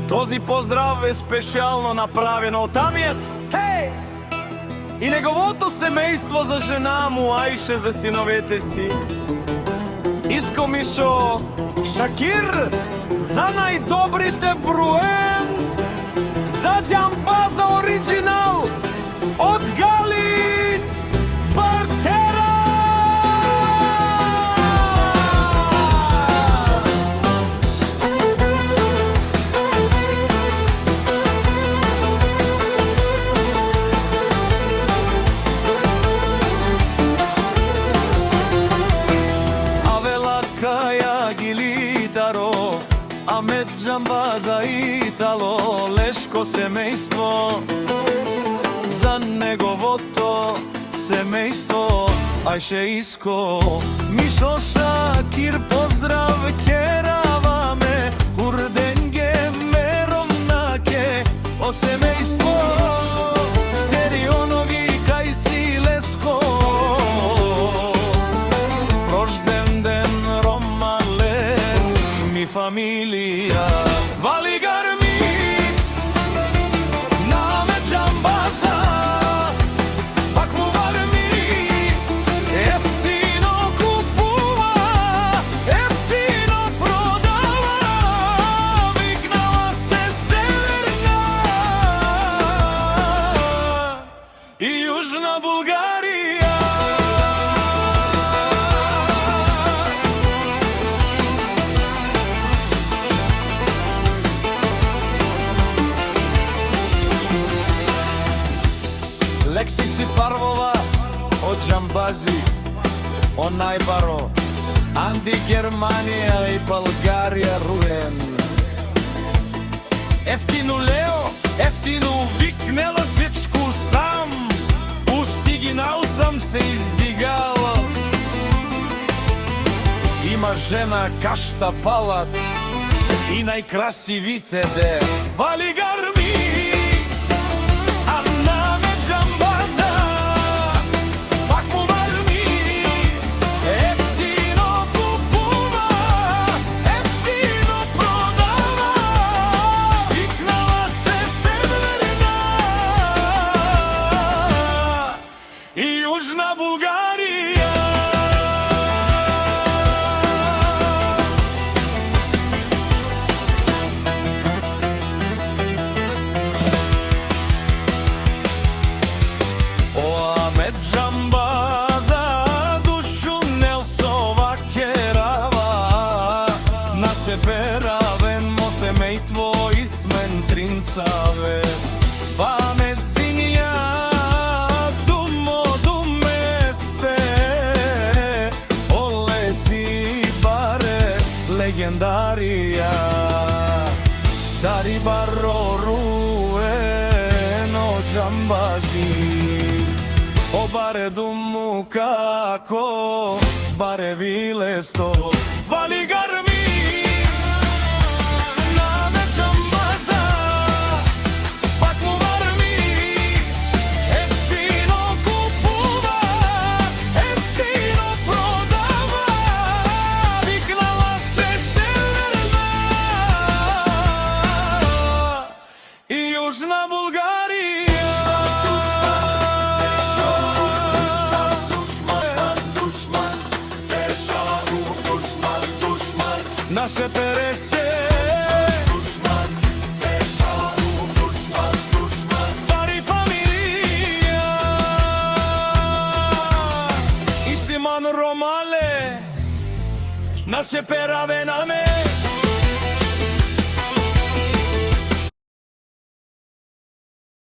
Този поздрав е специјално направен од Амијат. Хеј! И неговото семејство за жена му Аише, за синовете си. Иско Мишо Шакир, за најдобрите бруен, за џамбаза оригинал од Гали Партера! Амет џамбаза Итало, лешко семејство, за неговото семејство Ајше Иско Мишо Шакир, поздрав кераваме, урденге мером наке о семејство, стерионови кај си Леско, рожден ден Ромален ми фамилија Валигар ми на Амет џамбаза, пак му варми ефтино купува, ефтино продава, викнала се Северна и Јужна Булгарија. Лекси си Парвова од џамбази, онај баро, Анди Германија и Българија руен. Ефтину Лео, ефтину викнела сечку сам, устигинал сам се издигал. Има жена кашта палат и најкрасивите де Валигар ми. Јужна Булгарија. О Амет џамбаза, душу Нелсова керава, наше перавен мо семејтво исмен тринцаве, ваме синја легендарија, дари баро руено џамбази, о баре думу како баре вилесто, Валигар ми на Амет џамбаза, пак му варми ефтино купува, ефтино продава, викнала се Северна и Јужна Булгарија. Наше пересе пари фамилија и Симон Ромале, наше пераве наме.